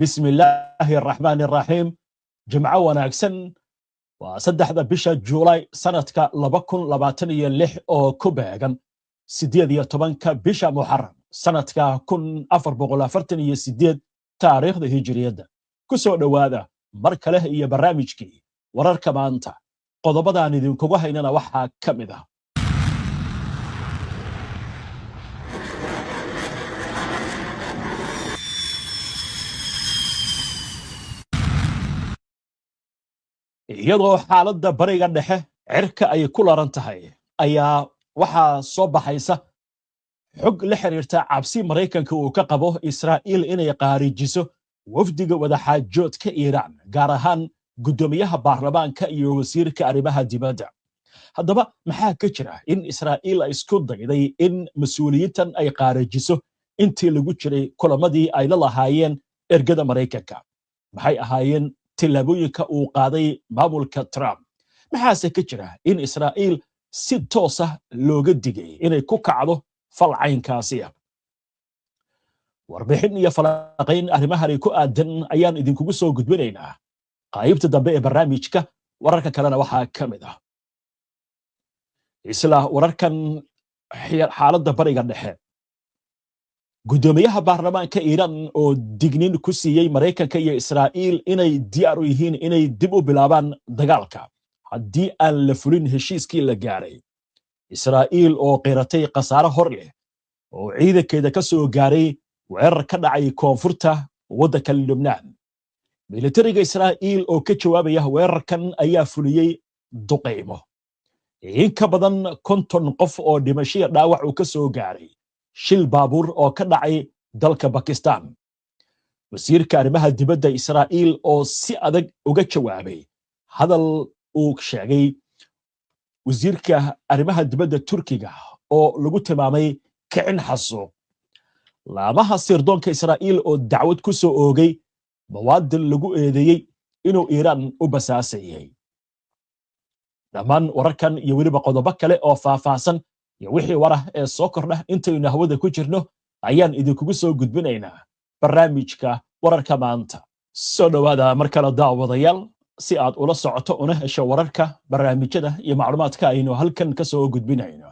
بسم الله الرحمن الرحيم. جمعة وناكسن وصدح ذا بشا جولاي سنة لبكن لباتنية لح أو كوباغن سيديد يطبنك بشا محرم سنة كن أفر بغلا فرتنية سيديد تاريخ ذا هجرية دا كسو دوادا مركله إيا برامجكي ورارك مانتا قضبدا ندين كوغوها إننا وحا كمدا iyadoo xaaladda bariga dhexe cirka ay ku laran tahay ayaa waxaa soo baxaysa xog la xiriirta cabsi Mareykanka uu ka qabo Israa'iil inay qaarijiso wafdiga wadaxaajoodka Iiraan gaar ahaan gudoomiyaha baarlamaanka iyo wasiirka arrimaha dibadda. haddaba maxaa ka jira in Israa'iil ay isku dayday in mas'uuliyiintan ay qaarijiso intii lagu jiray kulamadii ay la lahaayeen ergada Mareykanka? maxay ahaayeen tillaabooyinka uu qaaday maamulka Trump? maxaase ka jira in Israa'iil si toos ah looga digay inay ku kacdo falcaynkaasi? warbixin iyo falaqayn arrimahan ku aadan ayaan idinkugu soo gudbinaynaa qaybta dambe ee barnaamijka. wararka kalena waxaa ka mid ah isla wararkan xaaladda bariga dhexe. gudoomiyaha baarlamaanka Iiraan oo digniin ku siiyay Mareykanka iyo Israa'iil inay diyaar u yihiin inay dib u bilaabaan dagaalka haddii aan la fulin heshiiskii la gaaray. Israa'iil oo qiratay khasaare hor leh oo ciidankeeda ka soo gaaray weerar ka dhacay koonfurta waddanka Lubnaan. militariga Israa'iil oo ka jawaabaya weerarkan ayaa fuliyay duqeymo. in ka badan 50 qof oo dhimasho dhaawac uu ka soo gaaray shil baabuur oo ka dhacay dalka Pakistan. wasiirka arrimaha dibadda Israa'iil oo si adag uga jawaabay hadal uu sheegay wasiirka arrimaha dibadda Turkiga oo lagu tilmaamay kicin xasuuq. laamaha sirdoonka Israa'iil oo dacwad ku soo oogay muwaadin lagu eedeeyay inuu Iiraan u basaasayay. dhammaan wararkan iyo weliba qodobo kale oo faahfaahsan iyo wixii warah ee soo kordha intaynu hawada ku jirno ayaan idinkugu soo gudbinaynaa barnaamijka wararka maanta. soo dhawaada mar kale daawadayaal si aad ula socoto una hesho wararka, barnaamijyada iyo macluumaadka aynu halkan ka soo gudbinayno.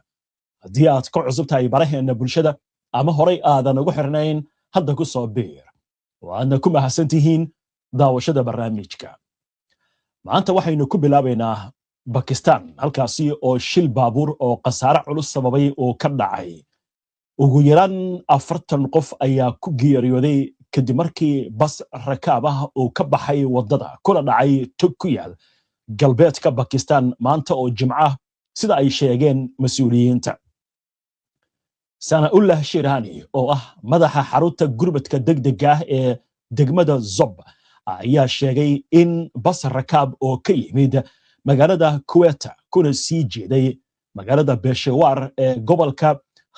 haddii aad ka cusub tahay baraheena bulshada ama horay aadan ugu xirnayn, hadda ku soo biir waadna ku mahadsantihiin daawashada barnaamijka. maanta waxaynu ku bilaabaynaa Pakistan, halkaasi oo shil baabuur oo khasaare culus sababay oo ka dhacay. ugu yaraan 40 qof ayaa ku geeriyooday kadib markii bas rakaab ah uu ka baxay wadada kula dhacay tog ku yaal galbeedka Pakistan maanta oo Jimcaha sida ay sheegeen mas'uuliyiinta. Sanaullah Shirani oo ah madaxa xarunta gurmadka degdega ah ee degmada Zob ayaa sheegay in bas rakaab oo ka yimid magaalada Quetta kuna sii jeeday magaalada Peshawar ee gobolka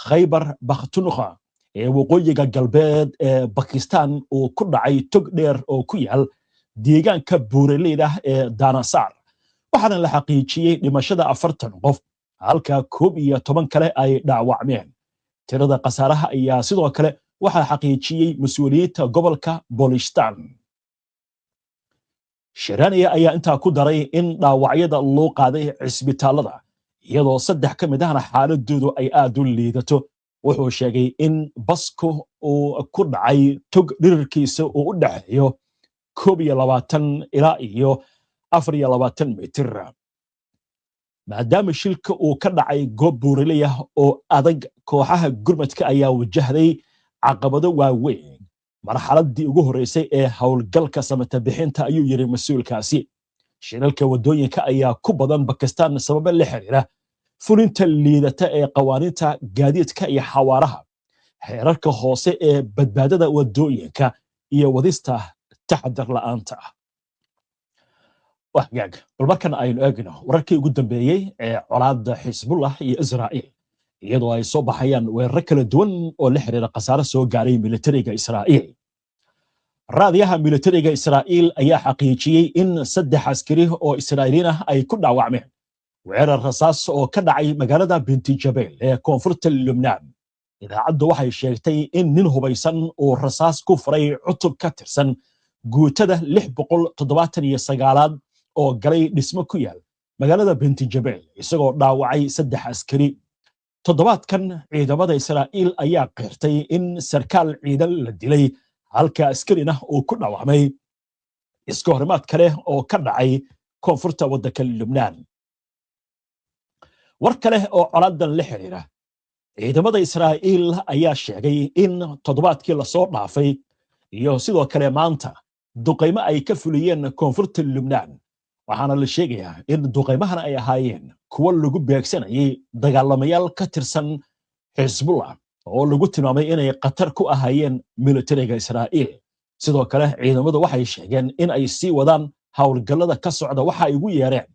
Khyber Pakhtunkhwa ee waqooyiga galbeed ee Pakistan uu ku dhacay tog dheer oo ku yaal deegaanka buuraleyda ee Danasar. waxaana la xaqiijiyay dhimashada 40 qof halka 11 kale ay dhaawacmeen. tirada khasaaraha ayaa sidoo kale waxaa xaqiijiyay mas'uuliyiinta gobolka Bolistan. Shirani ayaa intaa ku daray in dhaawacyada loo qaaday cisbitaalada iyadoo 3 ka mid ahna xaaladoodu ay aad u liidato. wuxuu sheegay in basku uu ku dhacay tog dhirirkiisa uu u dhaxeeyo 21 ilaa iyo 24 mitir. maadaama shilka uu ka dhacay goob buuraley ah oo adag, kooxaha gurmadka ayaa wajahday caqabado waaweyn marxaladii ugu horeysay ee howlgalka samata bixinta, ayuu yiri mas'uulkaasi. shilalka wadooyinka ayaa ku badan Pakistan sababo la xiriira fulinta liidata ee qawaaniinta gaadiidka iyo xawaaraha, heerarka hoose ee badbaadada wadooyinka iyo wadista taxadar la'aanta. wahgaag bal markan aynu eegno wararkii ugu dambeeyay ee colaadda Xisbullah iyo Israa'iil, iyadoo ay soo baxayaan weerar kala duwan oo la xiriira khasaare soo gaaray militariga Israa'iil. raadiyaha militariga Israa'iil ayaa xaqiijiyay in 3 askari oo Israa'iiliin ah ay ku dhaawacmeen weerar rasaas oo ka dhacay magaalada Binti Jabel ee koonfurta Lubnaan. idaacaddu waxay sheegtay in nin hubaysan oo rasaas ku furay cutub ka tirsan guutada 679 oo galay dhismo ku yaal magaalada Bentijabel isagoo dhaawacay 3 askari. toddobaadkan ciidamada Israa'iil ayaa qirtay in sarkaal ciidan la dilay halka askarina uu ku dhaawacmay iska horimaad kale oo ka dhacay koonfurta waddanka Lubnaan. war kale oo colaadan la xiriira ciidamada Israa'iil ayaa sheegay in toddobaadkii la soo dhaafay iyo sidoo kale maanta duqeymo ay ka fuliyeen koonfurta Lubnaan, waxaana la sheegayaa in duqeymahan ay ahaayeen kuwa lagu beegsanayay dagaalamayaal ka tirsan Hezbollah oo lagu tilmaamay inay qatar ku ahaayeen militariga Israa'iil. sidoo kale ciidamadu waxay sheegeen in ay sii wadaan hawlgallada ka socda waxa ay ugu yeereen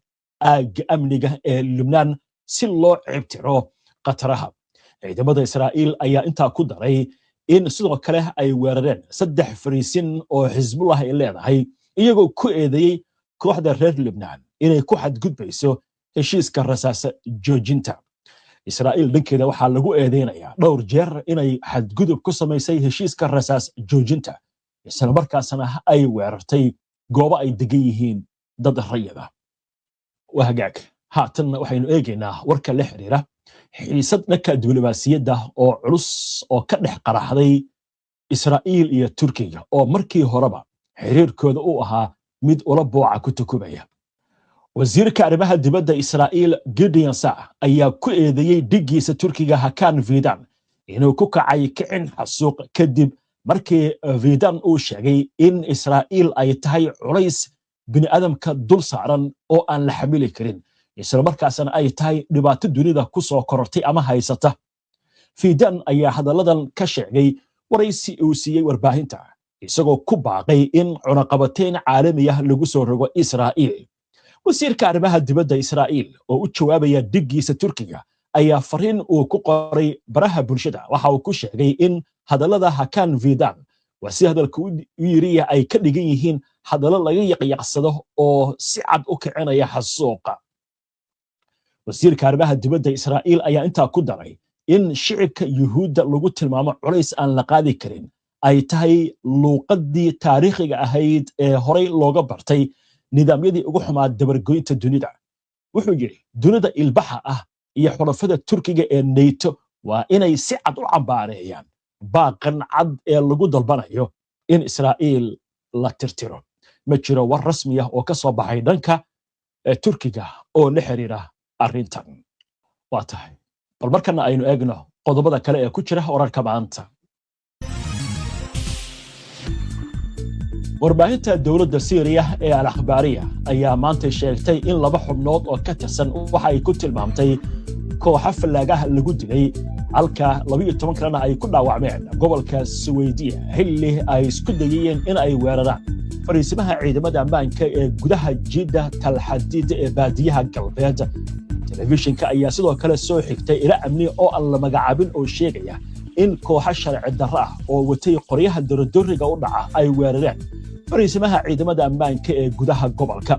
aagga amniga ee Lubnaan si loo ciribtiro qataraha. ciidamada Israa'iil ayaa intaa ku daray in sidoo kale ay weerareen 3 fariisin oo Hezbollah ay leedahay, iyagoo ku eedeeyay kooxda reer Lubnaan inay ku xadgudbayso heshiiska rasaas joojinta. Israa'iil dhankeeda waxaa lagu eedeynayaa dhowr jeer inay xadgudub ku samaysay heshiiska rasaas joojinta, isla markaasna ay weerartay goobo ay degan yihiin dad rayida. wahagaag haatan waxaynu eegaynaa warka la xiriira xiisad dhanka diblomaasiyadda oo culus oo ka dhex qaraxday Israa'iil iyo Turkiga oo markii horeba xiriirkooda uu ahaa mid ula booca ku tukubaya. wasiirka arrimaha dibadda Israa'iil Gideon Saar ayaa ku eedeeyay dhigiisa Turkiga Hakan Fidan inuu ku kacay kicin xasuuq kadib markii Fidan uu sheegay in Israa'iil ay tahay culays bini'aadamka dul saaran oo aan la xamili karin, isla markaasna ay tahay dhibaato dunida ku soo korortay ama haysata. Fidan ayaa hadalladan ka sheegay waraysi uu siiyey warbaahinta, isagoo ku baaqay in cunaqabateyn caalami ah lagu soo rogo Israa'iil. wasiirka arrimaha dibadda Israa'iil oo u jawaabaya dhigiisa Turkiga ayaa fariin uu ku qoray baraha bulshada waxa uu ku sheegay in hadallada Hakan Fidan wasi hadalku u yiri ay ka dhigan yihiin hadallo laga yaqyaqsado oo si cad u kicinaya xasuuqa. wasiirka arrimaha dibadda Israa'iil ayaa intaa ku daray in shicibka Yuhuudda lagu tilmaamo culays aan la qaadi karin ay tahay luuqadii taariikhiga ahayd ee horey looga bartay nidaamyadii ugu xumaa dabargoynta dunida. wuxuu yiri dunida ilbaxa ah iyo xulafada Turkiga ee NATO waa inay si cad u cambaareeyaan baaqan cad ee lagu dalbanayo in Israa'iil la tirtiro. ma jiro war rasmi ah oo ka soo baxay dhanka Turkiga oo la xiriira arrintan. waa tahay bal markana aynu eegno qodobada kale ee ku jira wararka maanta. warbaahinta dowladda Syria ee al-akhbaariya ayaa maanta sheegtay in 2 xubnood oo ka tirsan waxa ay ku tilmaamtay kooxo fallaagaha lagu dilay halka 12 kalena ay ku dhaawacmeen gobolka Suwaydiya xilli ay isku dayeen in ay weeraraan fariisimaha ciidamada ammaanka ee gudaha Jidda Talxadiid ee baadiyaha galbeed. telefishinka ayaa sidoo kale soo xigtay ila amni oo aan la magacaabin oo sheegaya in kooxo sharci darro ah oo watay qoryaha dardoriga u dhaca ay weerareen fariisimaha ciidamada ammaanka ee gudaha gobolka.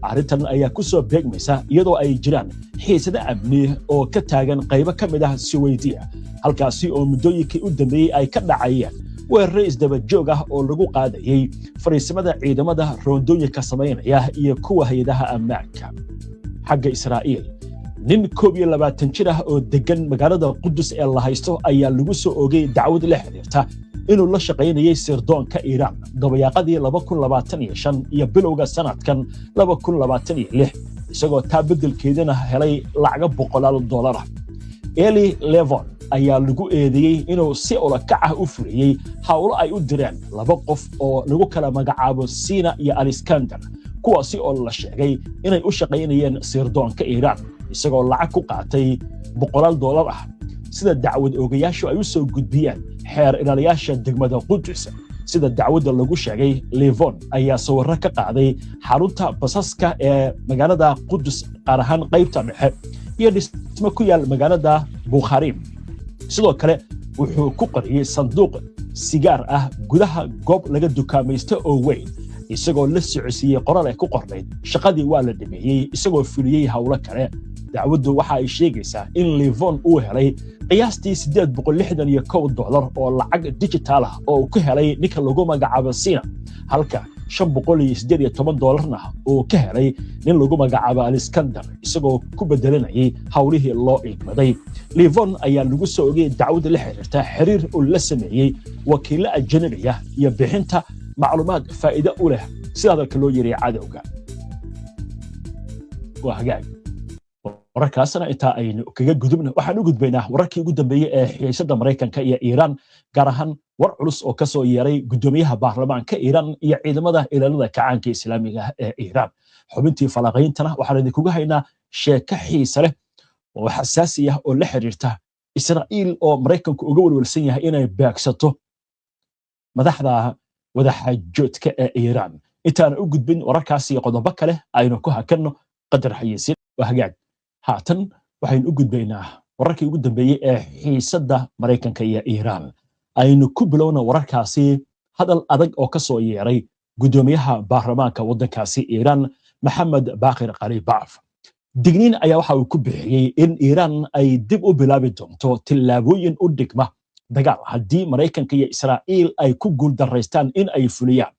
arrintan ayaa ku soo beegmaysa iyadoo ay jiraan xiisado amni oo ka taagan qaybo ka mid ah Suwaydiya, halkaasi oo muddooyinkii u dambeeyay ay ka dhacayeen weeraro isdaba joog ah oo lagu qaadayay fariisimada ciidamada roondooyinka samaynaya iyo kuwa hay'adaha ammaanka. xagga Israa'iil, nin 21 jir ah oo degan magaalada Qudus ee la haysto ayaa lagu soo oogay dacwad la xiriirta inuu la shaqaynayay sirdoonka Iiraan dabayaaqadii 2025 iyo bilowga sanadkan 2026, isagoo taa beddelkeedana helay lacag $100. Eli Levon ayaa lagu eedeeyay inuu si ulakac ah u fuliyay hawlo ay u direen 2 qof oo lagu kala magacaabo Sina iyo Aliskandar, kuwaasi oo la sheegay inay u shaqaynayeen sirdoonka Iiraan, isagoo lacag ku qaatay $100 ah. sida dacwad oogayaashu ay u soo gudbiyeen xeer ilaaliyaasha degmada Qudus. sida dacwadda lagu sheegay, Levon ayaa sawirro ka qaaday xarunta basaska ee magaalada Qudus, qaar ahaan qaybta dhexe iyo dhismo ku yaal magaalada Bukharim. sidoo kale wuxuu ku qariyay sanduuq sigaar ah gudaha goob laga dukaamaysto oo weyn, isagoo la socodsiiyey qoraal ay ku qornayd shaqadii waa la dhameeyey isagoo fuliyey hawlo kale. dacwaddu waxa ay sheegaysaa in Levon uu helay qiyaastii $861 oo lacag digital ah oo uu ku helay ninka lagu magacaabo Sina, halka $518 oo ka helay nin lagu magacaabo Alexander isagoo ku bedelanayay hawlihii loo igmaday. Livon ayaa lagu soo ogay dacwad la xiriirta xiriir uu la sameeyay wakiilo ajnabi ah iyo bixinta macluumaad faa'iido u leh sida hadalka loo yiri cadawga. waa hagaag wararkaasna inta aynu kaga gudubna waxaan u gudbaynaa wararkii ugu dambeeyay ee xiisadda Mareykanka iyo Iiraan gaar ahaan war culus oo ka soo yeeray gudoomiyaha baarlamaanka Iiraan iyo ciidamada ilaalada kacaanka Islaamiga ah ee Iiraan. xubintii falaqayntana waxaan idinkugu haynaa sheeko xiiso leh oo xasaasi ah oo la xiriirta Israa'iil oo Mareykanku uga walwalsan yahay inay beegsato madaxda wadaxaajoodka ee Iiraan. intaan u gudbin wararkaas iyo qodobo kale aynu ku hakanno qadar xayeysiin. waa hagaag haatan waxaynu u gudbaynaa wararkii ugu dambeeyay ee xiisadda Mareykanka iyo Iiraan. aynu ku bilowna wararkaasi hadal adag oo ka soo yeeray gudoomiyaha baarlamaanka waddankaasi Iiraan Maxamed Baaqir Qalibaaf. digniin ayaa waxa uu ku bixiyay in Iiraan ay dib u bilaabi doonto tillaabooyin u dhigma dagaal haddii Mareykanka iyo Israa'iil ay ku guuldareystaan in ay fuliyaan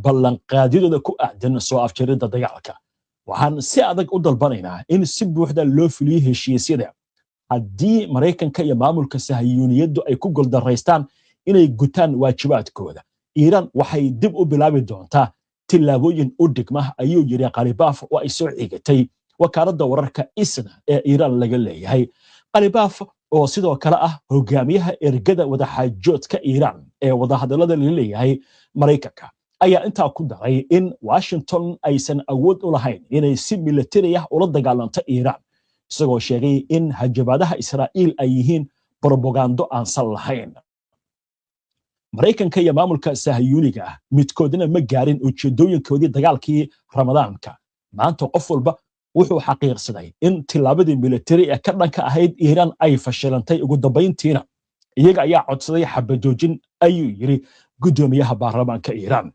ballanqaadyadooda ku aadan soo afjaridda dagaalka. waxaan si adag u dalbanaynaa in si buuxda loo fuliyo heshiisyada haddii Mareykanka iyo maamulka Sahiyuuniyaddu ay ku guuldareystaan inay gutaan waajibaadkooda. Iiraan waxay dib u bilaabi doontaa tillaabooyin u dhigma ayuu yiri Qalibaaf oo ay soo xigatay wakaaladda wararka ISNA ee Iiraan laga leeyahay. Qalibaaf oo sidoo kale ah hogaamiyaha ergada wadaxaajoodka Iiraan ee wadahadallada la leeyahay Mareykanka ayaa intaa ku daray in Washington aysan awood u lahayn inay si militari ah ula dagaalanto Iiraan, isagoo sheegay in hajabaadaha Israa'iil ay yihiin propagando aan sal lahayn. Mareykanka iyo maamulka Sahiyuuniga ah midkoodna ma gaarin ujeedooyinkoodii dagaalkii Ramadaanka. maanta qof walba wuxuu xaqiiqsaday in tillaabadii militari ee ka dhanka ahayd Iiraan ay fashilantay ugu dambeyntiina iyaga ayaa codsaday xabajoojin ayuu yiri gudoomiyaha baarlamaanka Iiraan.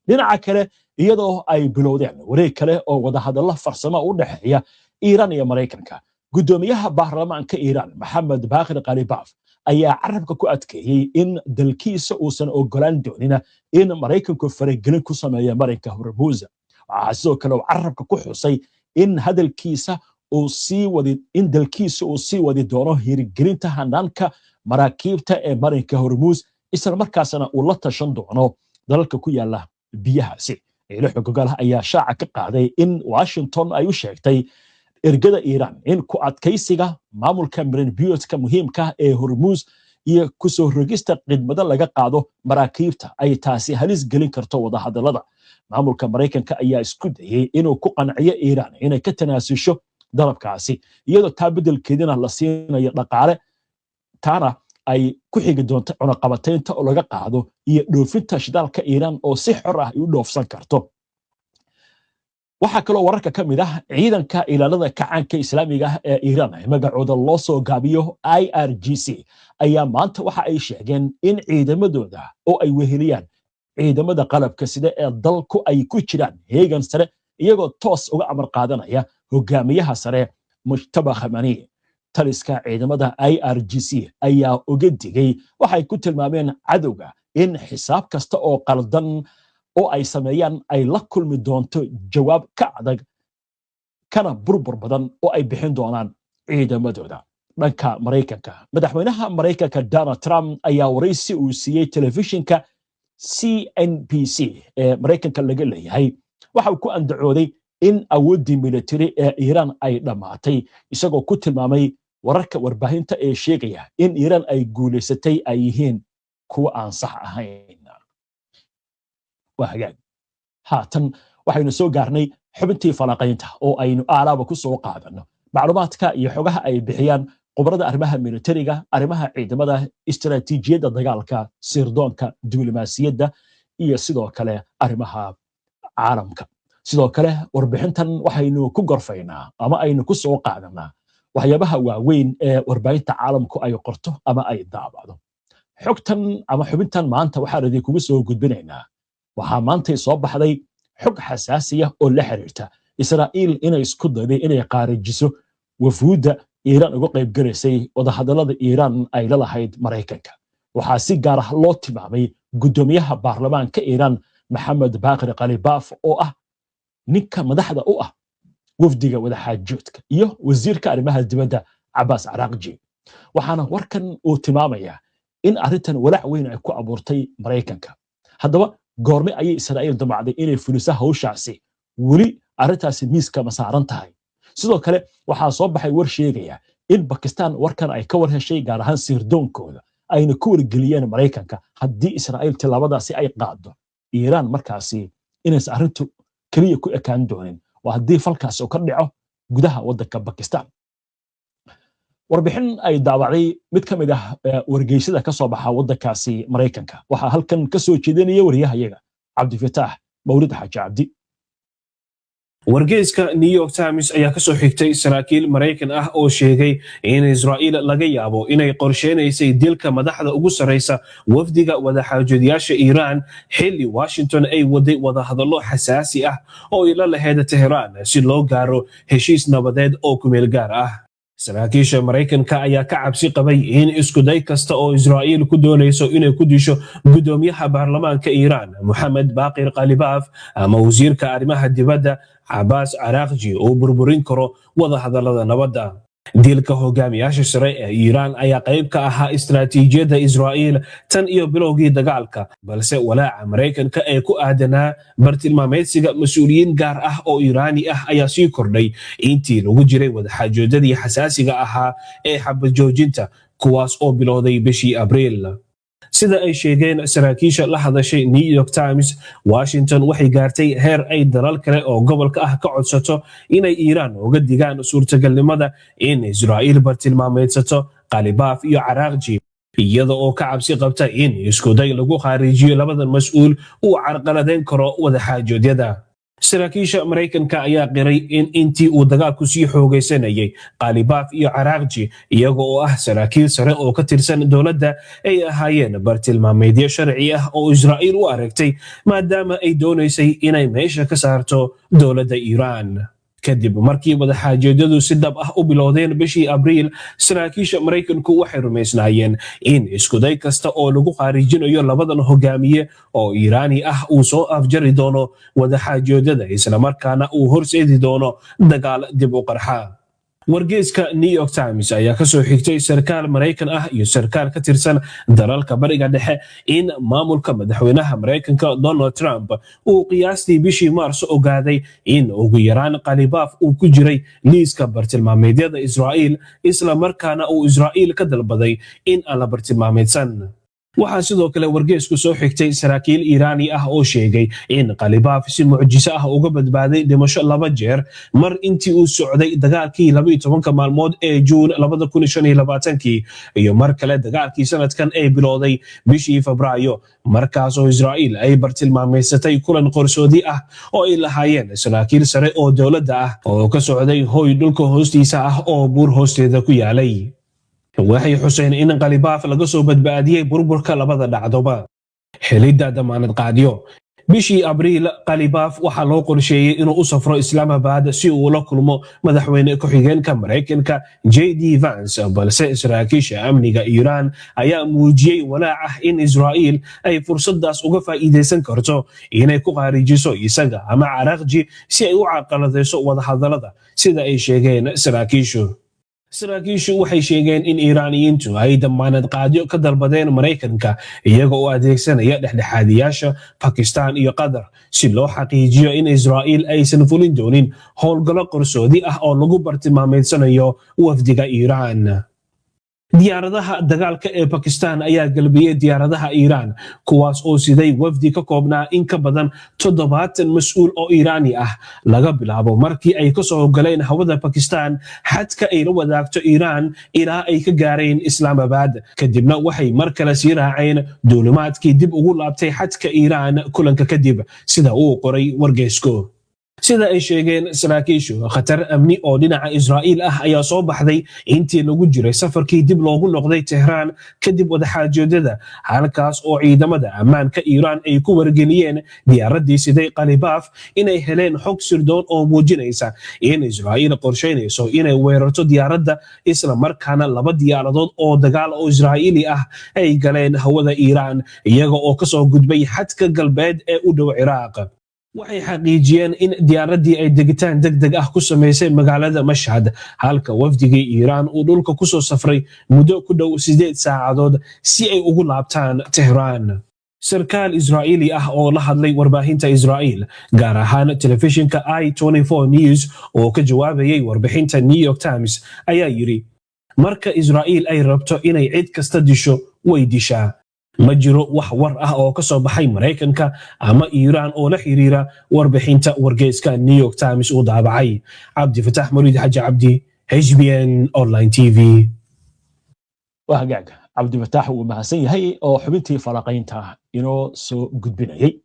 dhinaca kale iyadoo ay bilowdeen wareeg kale oo wadahadallo farsamo u dhaxeeya Iiraan iyo Mareykanka, gudoomiyaha baarlamaanka Iiraan Maxamed Baaqir Qalibaaf ayaa carabka ku adkeeyay in dalkiisa uusan ogolaan doonin in Mareykanku faragelin ku sameeyo marinka Hormuz. waxaa sidoo kale uu carabka ku xusay in dalkiisa uu sii wadi doono hirgelinta hanaanka maraakiibta ee marinka Hormuz, isla markaasna uu la tashan doono dalalka ku yaala biyahaasi. ilo xogogaal ayaa shaaca ka qaaday in Washington ay u sheegtay ergada Iiraan in ku adkaysiga maamulka marinbiyoodka muhiimka ee Hormuz iyo ku soo rogista khidmada laga qaado maraakiibta ay taasi halis gelin karto wadahadallada. maamulka Mareykanka ayaa isku dayay inuu ku qanciyo Iiraan inay ka tanaasusho dalabkaasi, iyadoo taa beddelkeedina la siinayo dhaqaale, taana ay ku xigi doonto cunaqabataynta oo laga qaado iyo dhoofinta shidaalka Iiraan oo si xor ah u dhoofsan karto. waxaa kaloo wararka ka mid ah ciidanka ilaalada kacaanka Islaamiga ah ee Iiraan magacooda loo soo gaabiyo IRGC ayaa maanta waxa ay sheegeen in ciidamadooda oo ay weheliyaan ciidamada qalabka sida ee dalku ay ku jiraan heegan sare iyagoo toos uga amar qaadanaya hogaamiyaha sare Mujtaba Khamenei. taliska ciidamada IRGC ayaa uga digay waxay ku tilmaameen cadowga in xisaab kasta oo qaldan oo ay sameeyaan ay la kulmi doonto jawaab ka adag kana burbur badan oo ay bixin doonaan ciidamadooda. dhanka Mareykanka, madaxweynaha Mareykanka Donald Trump ayaa waraysi uu siiyey telefishinka CNBC ee Mareykanka laga leeyahay waxa uu ku andacooday in awooddii militari ee Iiraan ay dhammaatay, isagoo ku tilmaamay wararka warbaahinta ee sheegaya in Iiraan ay guuleysatay ay yihiin kuwa aan sax ahayn. waa hagaag haatan waxaynu soo gaarnay xubintii falaqaynta oo aynu aalaaba ku soo qaadano macluumaadka iyo xogaha ay bixiyaan khubarada arrimaha militariga, arrimaha ciidamada, istiraatiijiyadda dagaalka, sirdoonka, diblomaasiyadda iyo sidoo kale arrimaha caalamka. sidoo kale warbixintan waxaynu ku gorfaynaa ama aynu ku soo qaadanaa waxyaabaha waaweyn ee warbaahinta caalamku ay qorto ama ay daabacdo. xogtan ama xubintan maanta waxaan idinkugu soo gudbinaynaa waxaa maantay soo baxday xog xasaasiya oo la xiriirta Israa'iil inay isku dayday inay qaarijiso wafuudda Iiraan uga qayb galaysay wadahadallada Iiraan ay la lahayd Mareykanka. waxaa si gaar ah loo tilmaamay gudoomiyaha baarlamaanka Iiraan maxamed baaqir qalibaaf oo ah ninka madaxda u ah wafdiga wadaxaajoodka iyo wasiirka arrimaha dibadda cabaas caraaqji waxaana warkan uu tilmaamayaa in arrintan walaac weyn ay ku abuurtay maraykanka haddaba goorme ayay israa'iil damacday inay fuliso hawshaasi weli arrintaasi miiska ma saaran tahay sidoo kale waxaa soo baxay war sheegaya in bakistan warkan ay ka war heshay gaar ahaan sirdoonkooda ayna ku wargeliyeen maraykanka haddii israa'iil tilaabadaasi ay qaado iiraan markaasi inaysan arrintu keliya ku ekaan doonin waa haddii falkaas uu ka dhaco gudaha waddanka bakistan warbixin ay daawacday mid ka mid ah wargeysyada ka soo baxa waddankaasi maraykanka waxaa halkan ka soo jeedinaya wariyahayaga cabdifataax mawlid xaaji cabdi wargeyska New York Times ayaa ka soo xigtay saraakiil Mareykan ah oo sheegay in Israa'iil laga yaabo inay qorsheenaysay dilka madaxda ugu sareysa wafdiga wadaxaajoodyaasha Iiraan xilli Washington ay waday wadahadallo xasaasi ah oo ila lahayd Tehran si loo gaaro heshiis nabadeed oo ku meel gaar ah saraakiisha Mareykanka ayaa ka cabsi qabay in isku day kasta oo Israa'iil ku doonayso inay ku disho gudoomiyaha baarlamaanka Iiraan Mohammed Baqir Qalibaaf ama wasiirka arrimaha dibadda Abbas Araghchi oo burburin karo wadahadallada nabadda dilka hogaamiyaasha sare ee Iiraan ayaa qayb ka ahaa istiraatiijiyadda Israa'iil tan iyo bilowgii dagaalka balse walaaca Mareykanka ee ku aadanaa bartilmaameedsiga mas'uuliyiin gaar ah oo Iiraani ah ayaa sii kordhay intii lagu jiray wadaxaajoodadii xasaasiga ahaa ee xabad joojinta kuwaas oo bilowday bishii Abriil sida ay sheegeen saraakiisha la hadashay New York Times Washington waxay gaartay heer ay dalal kale oo gobolka ah ka codsato inay Iiraan uga digaan suurtagalnimada in Israa'iil bartilmaameedsato Qalibaaf iyo Araghchi iyada oo ka cabsi qabta in isku day lagu khariijiyo labadan mas'uul uu carqaladeyn karo wadaxaajoodyada saraakiisha Mareykanka ayaa qiray in intii uu dagaalku sii xoogaysanayay Qalibaaf iyo Araghchi iyaga oo ah saraakiil sare oo ka tirsan dowladda ay ahaayeen bartilmaameedyo sharci ah oo Israa'iil u aragtay maadaama ay doonaysay inay meesha ka saarto dowladda Iiraan kadib markii wadaxaajoodadu si dhab ah u bilowdeen bishii Abriil saraakiisha Mareykanku waxay rumaysnaayeen in isku day kasta oo lagu khaarijinayo labadan hogaamiye oo Iiraani ah uu soo afjari doono wadaxaajoodada isla markaana uu horseedi doono dagaal dib u qarxa wargeyska New York Times ayaa ka soo xigtay sarkaal Mareykan ah iyo sarkaal ka tirsan dalalka bariga dhexe in maamulka madaxweynaha Mareykanka Donald Trump uu qiyaastii bishii Maarso ogaaday in ugu yaraan Qalibaaf uu ku jiray liiska bartilmaameedyada Israa'iil isla markaana uu Israa'iil ka dalbaday in aan la bartilmaameedsan waxaa sidoo kale wargeysku soo xigtay saraakiil Iiraani ah oo sheegay in Qalibaaf si mucjiso ah uga badbaaday dhimasho 2 jeer mar intii uu socday dagaalkii 12 maalmood ee Juun 2025 iyo mar kale dagaalkii sanadkan ay bilowday bishii Febraayo markaas oo Israa'iil ay bartilmaameysatay kulan qarsoodi ah oo ay lahaayeen saraakiil sare oo dowladda ah oo ka socday hooy dhulka hoostiisa ah oo buur hoosteeda ku yaalay waxay xuseen in Qalibaaf laga soo badbaadiyay burburka labada dhacdoba xilida damaanad qaadiyo bishii Abriil Qalibaaf waxaa loo qorsheeyay inuu u safro Islamabad si uu la kulmo madaxweyne ku-xigeenka Mareykanka JD Vance balse saraakiisha amniga Iiraan ayaa muujiyay walaac ah in Israa'iil ay fursadaas uga faa'iideysan karto inay ku qaarijiso isaga ama Araghchi si ay u carqaladeyso wadahadallada sida ay sheegeen saraakiishu waxay sheegeen in Iiraaniyiintu ay damaanad qaadyo ka dalbadeen Mareykanka iyaga oo adeegsanaya dhexdhexaadiyaasha Pakistan iyo Qatar si loo xaqiijiyo in Israa'iil aysan fulin doonin howlgallo qarsoodi ah oo lagu bartilmaameedsanayo wafdiga Iiraan diyaaradaha dagaalka ee Pakistan ayaa galbiyay diyaaradaha Iiraan kuwaas oo siday wafdi ka koobnaa in ka badan 70 mas'uul oo Iiraani ah laga bilaabo markii ay ka soo galeen hawada Pakistan xadka ay la wadaagto Iiraan ilaa ay ka gaareen Islamabad kadibna waxay mar kale sii raaceen duulimaadkii dib ugu laabtay xadka Iiraan kulanka kadib sida uu qoray wargeysku sida ay sheegeen saraakiishu khatar amni oo dhinaca Israa'iil ah ayaa soo baxday intii lagu jiray safarkii dib loogu noqday Tehran kadib wadaxaajoodada halkaas oo ciidamada ammaanka Iiraan ay ku wargeliyeen diyaaradii siday Qalibaaf inay heleen xog sirdoon oo muujinaysa in Israa'iil qorsheynayso inay weerarto diyaaradda isla markaana laba diyaaradood oo dagaal oo Israa'iili ah ay galeen hawada Iiraan iyaga oo ka soo gudbay xadka galbeed ee u dhow Ciraaq waxay xaqiijiyeen in diyaaradii ay degitaan degdeg ah ku samaysay magaalada Mashhad halka wafdigii Iiraan uu dhulka ku soo safray muddo ku dhow 8 saacadood si ay ugu laabtaan Tehran sarkaal Israa'iili ah oo la hadlay warbaahinta Israa'iil gaar ahaan telefishinka I24 News oo ka jawaabayay warbixinta New York Times ayaa yiri marka Israa'iil ay rabto inay cid kasta disho way dishaa ma jiro wax war ah oo ka soo baxay Mareykanka ama Iiraan oo la xiriira warbixinta wargeyska New York Times uu daabacay Cabdi Fataax Muriid Xaji Cabdi HBN Online TV وهجاج عبد الفتاح ومحسن هي أو حبيتي فرقينتها إنه سو جود بناي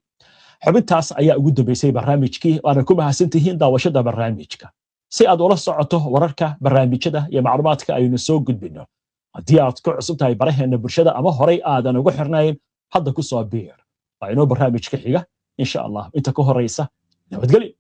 حبيتاس أيا جود بيسي برنامجك وأنا كم حسنتهين دا وشدة برنامجك سياد ولا صعته ورركه برنامجك يا معلوماتك أي نسو جود بنا haddii aad ku cusub tahay baraheena bulshada ama horay aadan ugu xirnayn hadda ku soo biir waa inoo barnaamijka xiga insha Allah inta ka horeysa nabadgelyo